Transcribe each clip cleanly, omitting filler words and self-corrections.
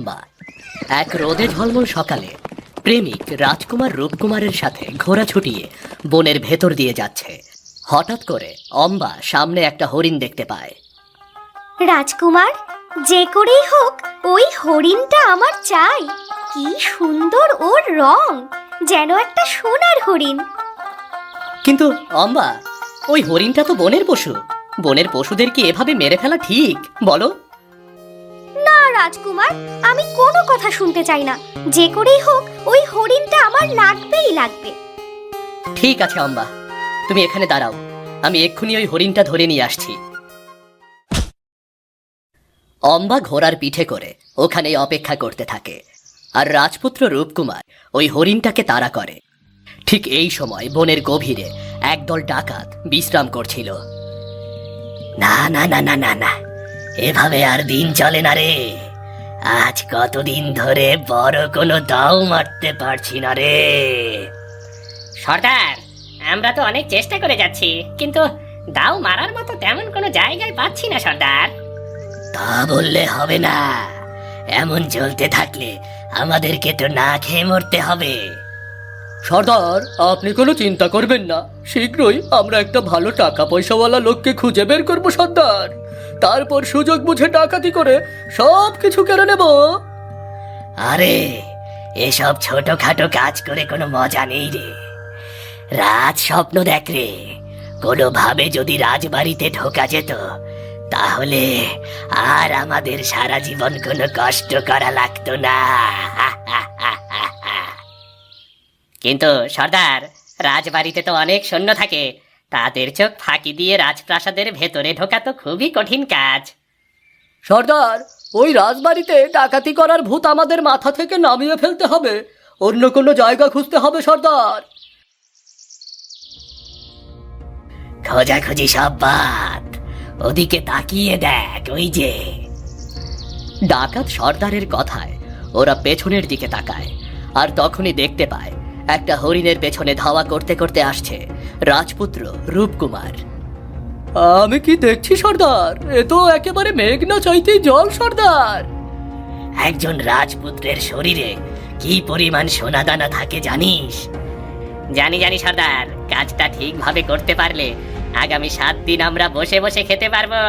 অম্বা। এক রোদে ঝলমল সকালে প্রেমিক রাজকুমার রূপকুমারের সাথে ঘোড়া ছুটিয়ে বনের ভেতর দিয়ে যাচ্ছে। হঠাৎ করে অম্বা সামনে একটা হরিণ দেখতে পায়। রাজকুমার, যে করেই হোক ওই হরিণটা আমার চাই। কি সুন্দর ওর রং, যেন একটা সোনার হরিণ। কিন্তু অম্বা, ওই হরিণটা তো বনের পশু। বনের পশুদের কি এভাবে মেরে ফেলা ঠিক বলো? না রাজকুমার, আমি কোনো কথা শুনতে চাই না। যে করেই হোক ওই হরিণটা আমার লাগবেই লাগবে। ঠিক আছে অম্বা, তুমি এখানে দাঁড়াও, আমি এক্ষুনি ওই হরিণটা ধরে নিয়ে আসছি। অম্বা ঘোড়ার পিঠে করে ওখানেই অপেক্ষা করতে থাকে, আর রাজপুত্র রূপকুমার ওই হরিণটাকে তাড়া করে। ঠিক এই সময় বনের গভীরে একদল ডাকাত বিশ্রাম করছিল। না না না না না না, এভাবে আর দিন চলে না রে। আজ কতদিন ধরে বড় কোনো দাও মারতে পারছি না রে। সর্দার, আমরা তো অনেক চেষ্টা করে যাচ্ছি, কিন্তু দাও মারার মতো তেমন কোনো জায়গায় পাচ্ছি না সর্দার। তা বললে হবে না, এমন চলতে থাকলে আমাদেরকে তো না খেয়ে মরতে হবে। সর্দার, আপনি কোনো চিন্তা করবেন না, শীঘ্রই আমরা একটা ভালো টাকা পয়সাওয়ালা লোককে খুঁজে বের করবো সর্দার। তারপর সুযোগ বুঝে ডাকাতি করে সব কিছু কেড়ে নেব। আরে, এসব ছোটখাটো কাজ করে কোনো মজা নেই রে। রাজ স্বপ্ন দেখ রে, কোনোভাবে যদি রাজবাড়িতে ঢোকা যেত, তাহলে আর আমাদের সারা জীবন কোনো কষ্ট করা লাগতো না। কিন্তু সর্দার, রাজবাড়িতে তো অনেক সৈন্য থাকে, তাদের চোখ ফাঁকি দিয়ে রাজপ্রাসাদের ভেতরে ঢোকা তো খুবই কঠিন কাজ। সর্দার, ওই রাজবাড়িতে ডাকাতি করার ভূত আমাদের মাথা থেকে নামিয়ে ফেলতে হবে। অন্য কোনো জায়গা খুঁজতে হবে সর্দার। খোঁজাখুঁজি সব বাদ, ওদিকে তাকিয়ে দেখ, ওই যে। ডাকাত সর্দারের কথায় ওরা পেছনের দিকে তাকায়, আর তখনই দেখতে পায় একটা হরিণের পেছনে ধাওয়া করতে করতে আসছে রাজপুত্র রূপকুমার। আমি কি দেখছি সর্দার, এ তো একেবারে মেঘ না চাইতেই জল সর্দার। একজন রাজপুত্রের শরীরে কি পরিমাণ সোনাদানা থাকে জানিস? জানি জানি সর্দার, কাজটা ঠিকভাবে করতে পারলে আগামী 7 দিন আমরা বসে বসে খেতে পারবো।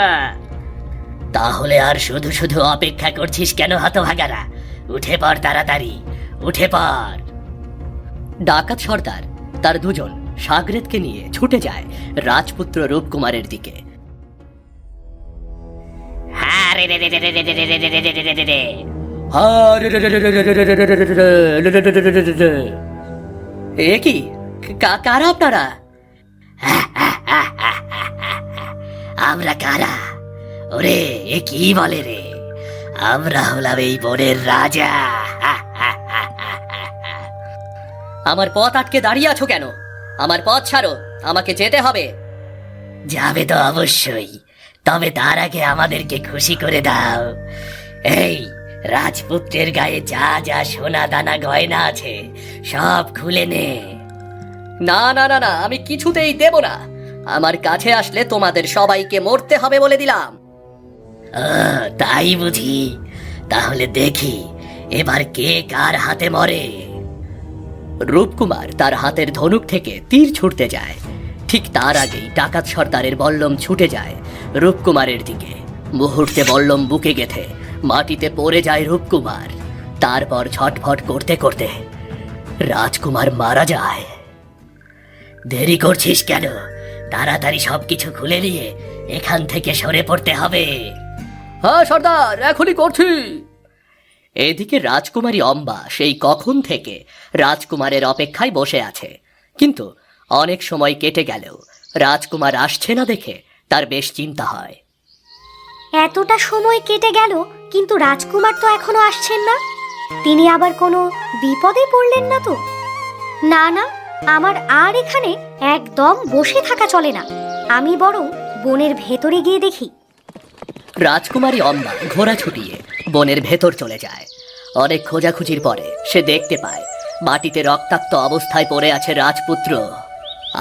তাহলে আর শুধু শুধু অপেক্ষা করছিস কেন হতভাগারা? উঠে পড় তাড়াতাড়ি, উঠে পড়। ডাকাত সর্দার তার দুজন সাগরেদকে নিয়ে ছুটে যায় রাজপুত্র রূপকুমারের দিকে। হ্যাঁ রে রে রে রে রে রে রে রে রে রে রে রে রে রে। এ কি, কারা আপনারা? আমরা কারা? ওরে, এ কি বলে রে? আমরা হলাম এই বনের রাজা। আমার পথ আটকে দাঁড়িয়ে আছো কেন? আমার পথ ছাড়ো, আমাকে যেতে হবে। যাবে তো অবশ্যই, তবে তার আগে আমাদেরকে খুশি করে দাও। এই রাজপুত্রের গায়ে যা যা সোনা দানা গয়না আছে সব খুলে নে। না না না না, আমি কিছুতেই দেব না। আমার কাছে আসলে তোমাদের সবাইকে মরতে হবে বলে দিলাম। তাই বুঝি? তাহলে দেখি এবার কে কার হাতে মরে। রূপকুমার তার হাতের ধনুক থেকে তীর ছুটতে যায়। ঠিক তার আগেই ডাকাত সর্দারের বল্লম ছুটে যায় রূপকুমারের দিকে। মুহূর্তে বল্লম বুকে গেথে মাটিতে পড়ে যায় রূপকুমার। তারপর ছটফট করতে করতে রাজকুমার মারা যায়। দেরি করছিস কেন? তাড়াতাড়ি সবকিছু খুলে নিয়ে এখান থেকে সরে পড়তে হবে। হ্যাঁ সর্দার, এখনই করছি। এদিকে রাজকুমারী অম্বা সেই কখন থেকে রাজকুমারের অপেক্ষায় বসে আছে, কিন্তু অনেক সময় কেটে গেলেও রাজকুমার আসছে না দেখে তার বেশ চিন্তা হয়। এতটা সময় কেটে গেল, কিন্তু রাজকুমার তো এখনো আসছেন না। তিনি আবার কোনো বিপদে পড়লেন না তো? না না, আমার আর এখানে একদম বসে থাকা চলে না। আমি বরং বনের ভেতরে গিয়ে দেখি। রাজকুমারী অম্বা ঘোড়া ছুটিয়ে বনের ভেতর চলে যায়। অনেক খোঁজাখুঁজির পরে সে দেখতে পায় মাটিতে রক্তাক্ত অবস্থায় পড়ে আছে রাজপুত্র।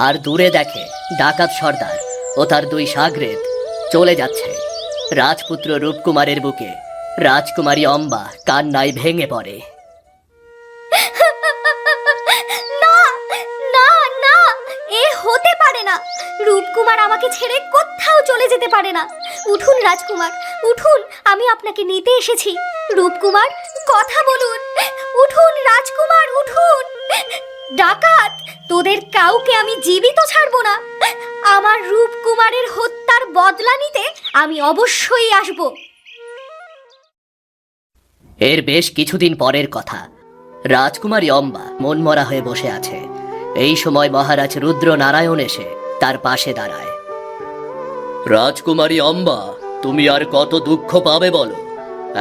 আর দূরে দেখে ডাকাত সর্দার ও তার 2 সাগরেদ চলে যাচ্ছে রাজপুত্র রূপকুমারের বুকে রাজকুমারী অম্বা কান্নায় ভেঙে পড়ে। না না না, এ হতে পারে না। রূপকুমার আমাকে ছেড়ে কোথাও চলে যেতে পারে না। উঠুন রাজকুমার, উঠুন, আমি আপনাকে নিতে এসেছি। রূপকুমার, কথা বলুন। উঠুন রাজকুমার, উঠুন। ডাকাত, তোদের কাউকে আমি জীবিত ছাড়বো না। আমার রূপকুমারের হত্যার বদলা নিতে আমি অবশ্যই আসব। এর বেশ কিছুদিন পরের কথা। রাজকুমারী অম্বা মনমরা হয়ে বসে আছে। এই সময় মহারাজ রুদ্র নারায়ণ এসে তার পাশে দাঁড়ায়। রাজকুমারী অম্বা, তুমি আর কত দুঃখ পাবে বলো?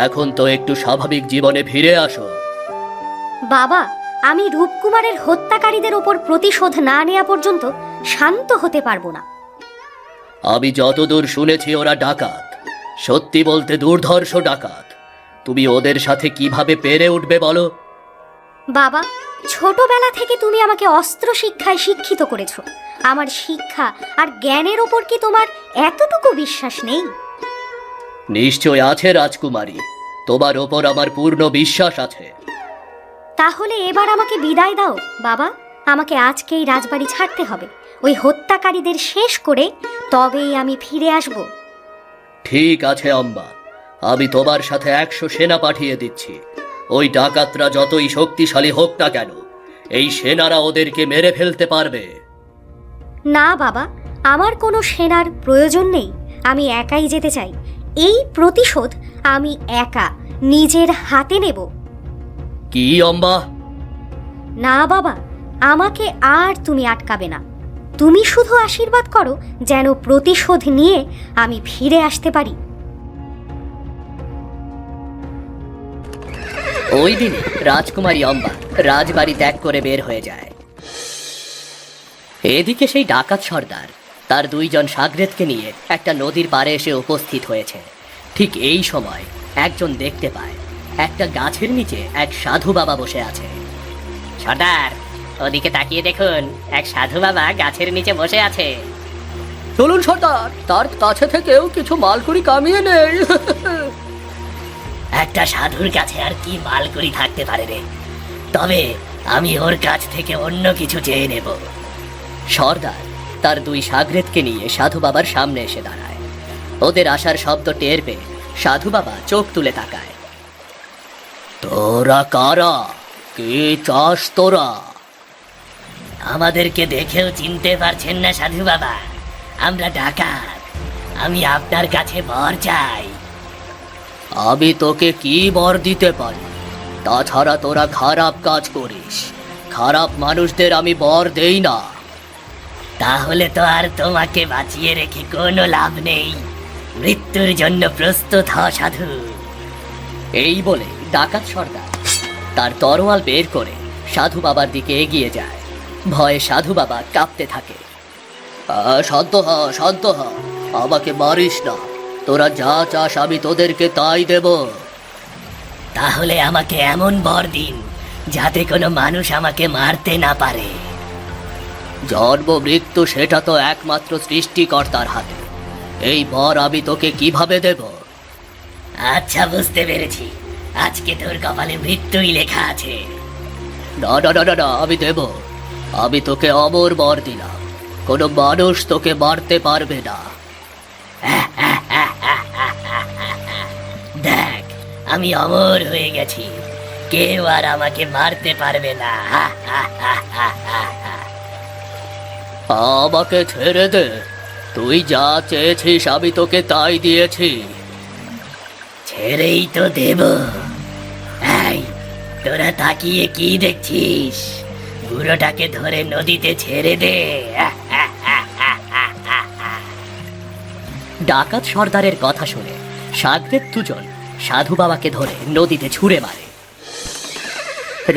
এখন তো একটু স্বাভাবিক জীবনে ফিরে আসো। বাবা, আমি রূপকুমারের হত্যাকারীদের ওপর প্রতিশোধ না নেওয়া পর্যন্ত শান্ত হতে পারবো না। আমি যতদূর শুনেছি ওরা ডাকাত, সত্যি বলতে দুর্ধর্ষ ডাকাত। তুমি ওদের সাথে কিভাবে পেরে উঠবে বলো? বাবা, ছোটবেলা থেকে তুমি আমাকে অস্ত্র শিক্ষায় শিক্ষিত করেছো। আমার শিক্ষা আর জ্ঞানের ওপর কি তোমার এতটুকু বিশ্বাস নেই? নিশ্চয় আছে রাজকুমারী, তোমার ওপর আমার পূর্ণ বিশ্বাস আছে। তাহলে এবার আমাকে বিদায় দাও বাবা। আমাকে আজকেই রাজবাড়ি ছাড়তে হবে। ওই হত্যাকারীদের শেষ করে তবেই আমি ফিরে আসব। ঠিক আছে অম্বা, আমি তোমার সাথে 100 সেনা পাঠিয়ে দিচ্ছি। ওই ডাকাতরা যতই শক্তিশালী হোক না কেন, এই সেনারা ওদেরকে মেরে ফেলতে পারবে। না বাবা, আমার কোনো সেনার প্রয়োজন নেই। আমি একাই যেতে চাই। এই প্রতিশোধ আমি একা নিজের হাতে নেব। কি অম্বা? না বাবা, আমাকে আর তুমি আটকাবে না। তুমি শুধু আশীর্বাদ করো যেন প্রতিশোধ নিয়ে আমি ফিরে আসতে পারি। ওই দিনে রাজকুমারী অম্বা রাজবাড়ি ত্যাগ করে বের হয়ে যায়। এদিকে সেই ডাকাত সর্দার তার 2 জন সাগরেদকে নিয়ে একটা নদীর পাড়ে এসে উপস্থিত হয়েছে। ঠিক এই সময় একজন দেখতে পায় একটা গাছের নিচে এক সাধু বাবা বসে আছে। সর্দার, ওদিকে তাকিয়ে দেখুন, এক সাধু বাবা গাছের নিচে বসে আছে। চলুন সর্দার, তার কাছে থেকেও কিছু মালকুড়ি কামিয়ে নেই। একটা সাধুর কাছে আর কি মালকুড়ি থাকতে পারে রে? তবে আমি ওর কাছ থেকে অন্য কিছু চেয়ে নেব। সর্দার তার 2 সাগরেদকে নিয়ে সাধু বাবার সামনে এসে দাঁড়ায়। ওদের আসার শব্দ টের পেয়ে সাধু বাবা চোখ তুলে তাকায়। তোরা কারা? কে চাস তোরা? আমাদেরকে দেখেও চিনতে পারছেন না সাধু বাবা? আমরা ডাকাত। আমি আপনার কাছে বর চাই। আমি তোকে কি বর দিতে পারি? তাছাড়া তোরা খারাপ কাজ করিস। খারাপ মানুষদের আমি বর দেই না। তাহলে তো আর তোমাকে বাঁচিয়ে রেখে কোনো লাভ নেই। মৃত্যুর জন্য প্রস্তুত হ সাধু। এই বলে ডাকাত সর্দার তার তরোয়াল বের করে সাধু বাবার দিকে এগিয়ে যায়। ভয়ে সাধু বাবা কাঁপতে থাকে। শান্ত হ, শান্ত হ, আমাকে মারিস না। তোরা যা চাস আমি তোদেরকে তাই দেব। তাহলে আমাকে এমন বর দিন যাতে কোনো মানুষ আমাকে মারতে না পারে। জন্ম মৃত্যু সেটা তো একমাত্র সৃষ্টিকর্তার হাতে। এই বর আমি তোকে কিভাবে দেব? আচ্ছা, বুঝতে পেরেছি। আজকে তোর কপালে মৃত্যুই লেখা আছে। না না না না না, আমি দেব। আমি তোকে অমর বর দিলাম। কোনো মানুষ তোকে মারতে পারবে না। দেখ, আমি অমর হয়ে গেছি। কেউ আর আমাকে মারতে পারবে না। আমাকে ছেড়ে দে। তুই যা চেয়েছিস আমি তোকে তাই দিয়েছি। ছেড়েই তো দেব। এই, তোরা তাকিয়ে কি দেখছিস? বুড়োটাকে ধরে নদীতে ছেড়ে দে। ডাকাত সর্দারের কথা শুনে সাগরেদ 2 জন সাধু বাবাকে ধরে নদীতে ছুঁড়ে মারে।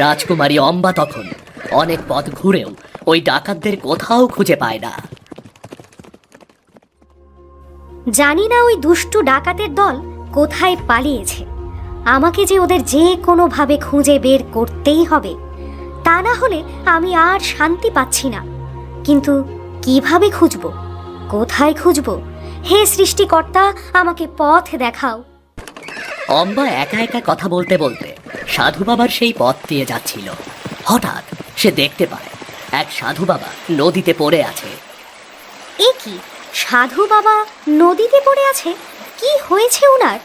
রাজকুমারী অম্বা তখন অনেক পথ ঘুরেও ওই ডাকাতদের কোথাও খুঁজে পায় না। জানি না ওই দুষ্টু ডাকাতের দল কোথায় পালিয়েছে। আমাকে যে ওদের যে কোনোভাবে খুঁজে বের করতেই হবে, তা না হলে আমি আর শান্তি পাচ্ছি না। কিন্তু কিভাবে খুঁজব? কোথায় খুঁজব? হে সৃষ্টিকর্তা, আমাকে পথ দেখাও। অম্বা একা একা কথা বলতে বলতে সাধু বাবার সেই পথ দিয়ে যাচ্ছিল। হঠাৎ সে দেখতে পায় এক সাধু বাবা নদীতে পড়ে আছে। এ কি, সাধু বাবা নদীতে পড়ে আছে? কি হয়েছে ওনার?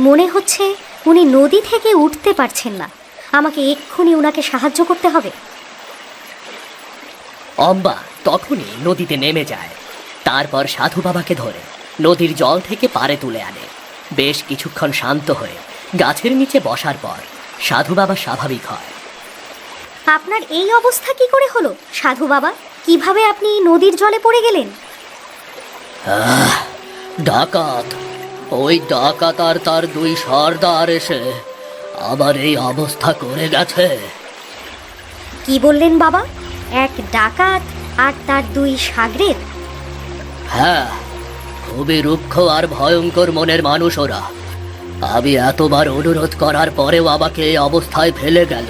মনে হচ্ছে উনি নদী থেকে উঠতে পারছেন না। আমাকে এক্ষুনি ওনাকে সাহায্য করতে হবে। অম্বা তখনই নদীতে নেমে যায়। তারপর সাধু বাবাকে ধরে নদীর জল থেকে পাড়ে তুলে আনে। বেশ কিছুক্ষণ শান্ত হয়ে গাছের নিচে বসার পর সাধু বাবা স্বাভাবিক হয়। আপনার এই অবস্থা কি করে হলো সাধু বাবা? কিভাবে আপনি নদীর জলে পড়ে গেলেন? ডাকাত, ওই ডাকাত আর তার দুই সর্দার এসে আবার এই অবস্থা করে গেছে। কি বললেন বাবা? এক ডাকাত আর তার দুই সাগরেদ? হ্যাঁ, খুবই রুক্ষ আর ভয়ঙ্কর মনের মানুষ ওরা। আমি এতবার অনুরোধ করার পরেও আমাকে এই অবস্থায় ফেলে গেল।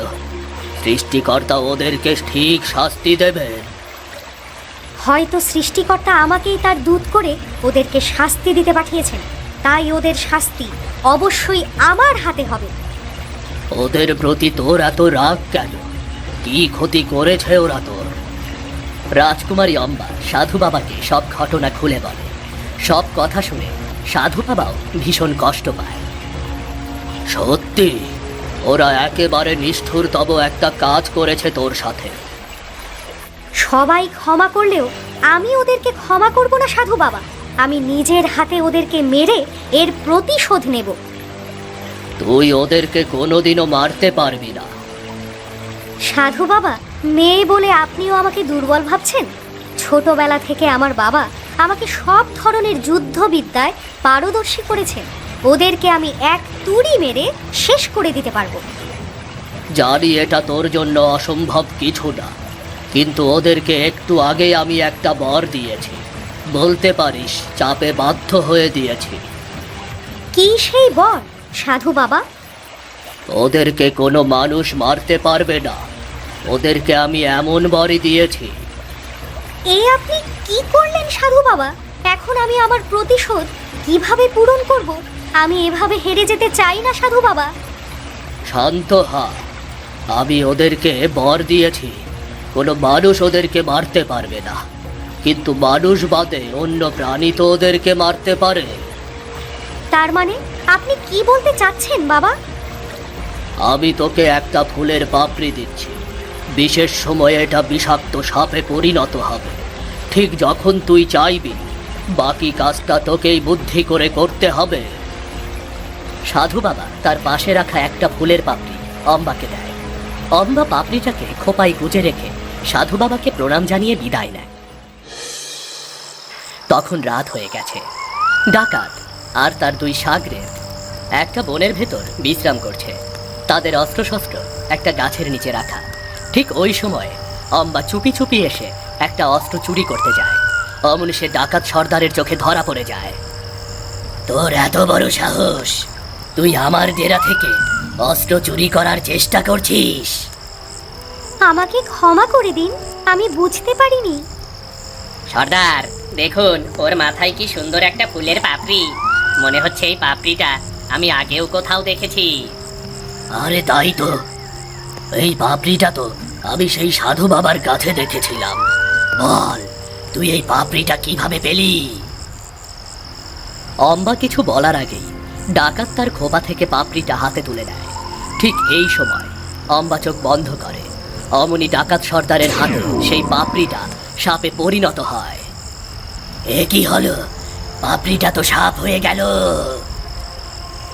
সৃষ্টিকর্তা ওদেরকে ঠিক শাস্তি দেবেন। হয়তো সৃষ্টিকর্তা আমাকেই তার দূত করে ওদেরকে শাস্তি দিতে পাঠিয়েছেন, তাই ওদের শাস্তি অবশ্যই আমার হাতে হবে। ওদের প্রতি তোর এত রাগ কেন? কি ক্ষতি করেছে ওরা তোর? রাজকুমারী অম্বা সাধু বাবাকে সব ঘটনা খুলে বলে। সব কথা শুনে সাধু বাবাও ভীষণ কষ্ট পায়। সত্যি ওরা একেবারে নিষ্ঠুরতম একটা কাজ করেছে তোর সাথে। সবাই ক্ষমা করলেও আমি ওদেরকে ক্ষমা করব না সাধু বাবা। আমি নিজের হাতে ওদেরকে মেরে এর প্রতিশোধ নেব। তুই ওদেরকে কোনোদিনও মারতে পারবি না। সাধু বাবা, মেয়ে বলে আপনিও আমাকে দুর্বল ভাবছেন? ছোটবেলা থেকে আমার বাবা আমাকে সব ধরনের যুদ্ধবিদ্যায় পারদর্শী করেছেন। ওদেরকে আমি এক তুড়ি মেরে শেষ করে দিতে পারবো। জানি এটা তোর জন্য অসম্ভব কিছু না, কিন্তু ওদেরকে একটু আগে আমি একটা বর দিয়েছি। বলতে পারিস চাপে বাধ্য হয়ে দিয়েছি। কি সেই বর সাধু বাবা? ওদেরকে কোনো মানুষ মারতে পারবে না। ওদেরকে আমি এমন বরই দিয়েছি। এই আপনি কি করলেন সাধু বাবা? এখন আমি আমার প্রতিশোধ কিভাবে পূরণ করব? আমি এভাবে হেরে যেতে চাই না সাধু বাবা। শান্ত হ। আমি ওদেরকে বর দিয়েছি, কোনো মানুষ ওদেরকে মারতে পারবে না। কিন্তু মানুষ বাদে অন্য প্রাণী তো ওদেরকে মারতে পারে। তার মানে আপনি কি বলতে চাচ্ছেন বাবা? আমি তোকে একটা ফুলের পাপড়ি দিচ্ছি। বিশেষ সময়ে এটা বিষাক্ত সাপে পরিণত হবে। ঠিক যখন তুই চাইবি, বাকি কাজটা তোকেই বুদ্ধি করে করতে হবে। সাধু বাবা তার পাশে রাখা একটা ফুলের পাপড়ি অম্বাকে দেয়। অম্বা পাপড়িটাকে খোপায় গুজে রেখে সাধু বাবাকে প্রণাম জানিয়ে বিদায় নেয়। তখন রাত হয়ে গেছে। ডাকাত আর তার দুই সাগরেদ একটা বনের ভেতর বিশ্রাম করছে। তাদের অস্ত্রশস্ত্র একটা গাছের নিচে রাখা। ঠিক ওই সময় অম্বা চুপি চুপি এসে একটা অস্ত্র চুরি করতে যায়। অমনি সে ডাকাত সর্দারের চোখে ধরা পড়ে যায়। তোর এত বড় সাহস! তুই আমার ডেরা থেকে অস্ত্র চুরি করার চেষ্টা করছিস? আমাকে ক্ষমা করে দিন, আমি বুঝতে পারিনি। সর্দার, দেখুন ওর মাথায় কি সুন্দর একটা ফুলের পাপড়ি। মনে হচ্ছে এই পাপড়িটা আমি আগেও কোথাও দেখেছি। আরে তাই তো, এই পাপড়িটা তো আমি সেই সাধু বাবার কাছে দেখেছিলাম। বল, তুই এই পাপড়িটা কিভাবে পেলি? অম্বা কিছু বলার আগেই ডাকাত তার খোপা থেকে পাপড়িটা হাতে তুলে নেয়। ঠিক এই সময় অম্বা চোখ বন্ধ করে। অমনি ডাকাত সর্দারের হাতে সেই পাপড়িটা সাপে পরিণত হয়। এ কি হলো? পাপড়িটা তো সাপ হয়ে গেল।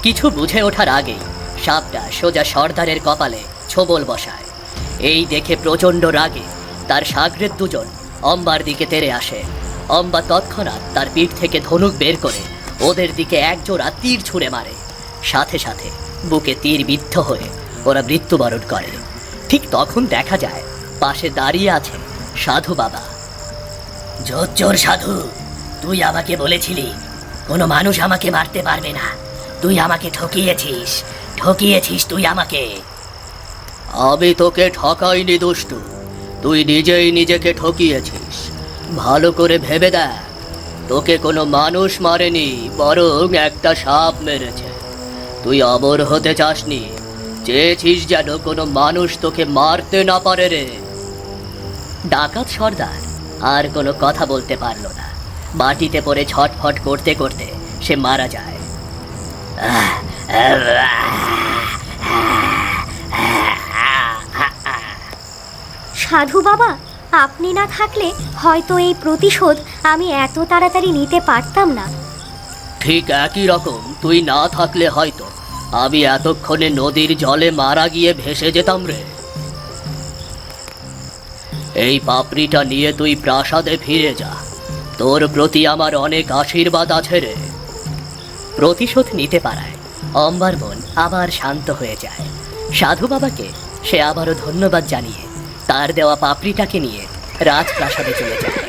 কিছু বুঝে ওঠার আগেই সাপটা সোজা সর্দারের কপালে ছোবল বসায়। এই দেখে প্রচণ্ড রাগে তার সাগরেদ দুজন অম্বার দিকে তেড়ে আসে। অম্বা তৎক্ষণাৎ তার পিঠ থেকে ধনুক বের করে ওদের দিকে একজোড়া তীর ছুঁড়ে মারে। সাথে সাথে বুকে তীর বিদ্ধ হয়ে ওরা মৃত্যুবরণ করে। ঠিক তখন দেখা যায় পাশে দাঁড়িয়ে আছে সাধু বাবা। জোচ্চোর সাধু, তুই আমাকে বলেছিলি কোনো মানুষ আমাকে মারতে পারবে না। তুই আমাকে ঠকিয়েছিস, ঠকিয়েছিস তুই আমাকে। আমি তোকে ঠকাইনি দুষ্টু, তুই নিজেই নিজেকে ঠকিয়েছিস। ভালো করে ভেবে দেখ, তোকে কোনো মানুষ মারেনি, বরং একটা সাপ মেরেছে। তুই অমর হতে চাসনি, চেয়েছিস যেন কোনো মানুষ তোকে মারতে না পারে রে। ডাকাত সর্দার আর কোনো কথা বলতে পারলো না। মাটিতে পড়ে ছটফট করতে করতে সে মারা যায়। সাধু বাবা, আপনি না থাকলে হয়তো এই প্রতিশোধ আমি এত তাড়াতাড়ি নিতে পারতাম না। ঠিক একই রকম তুই না থাকলে হয়তো আমি এতক্ষণে নদীর জলে মারা গিয়ে ভেসে যেতাম রে। এই পাপড়িটা নিয়ে তুই প্রাসাদে ফিরে যা, তোর প্রতি আমার অনেক আশীর্বাদ আছে রে। প্রতিশোধ নিতে পারায় অম্বার মন আবার শান্ত হয়ে যায়। সাধু বাবাকে সে আবারও ধন্যবাদ জানিয়ে তার দেওয়া পাপড়িটাকে নিয়ে রাজপ্রাসাদে চলে যায়।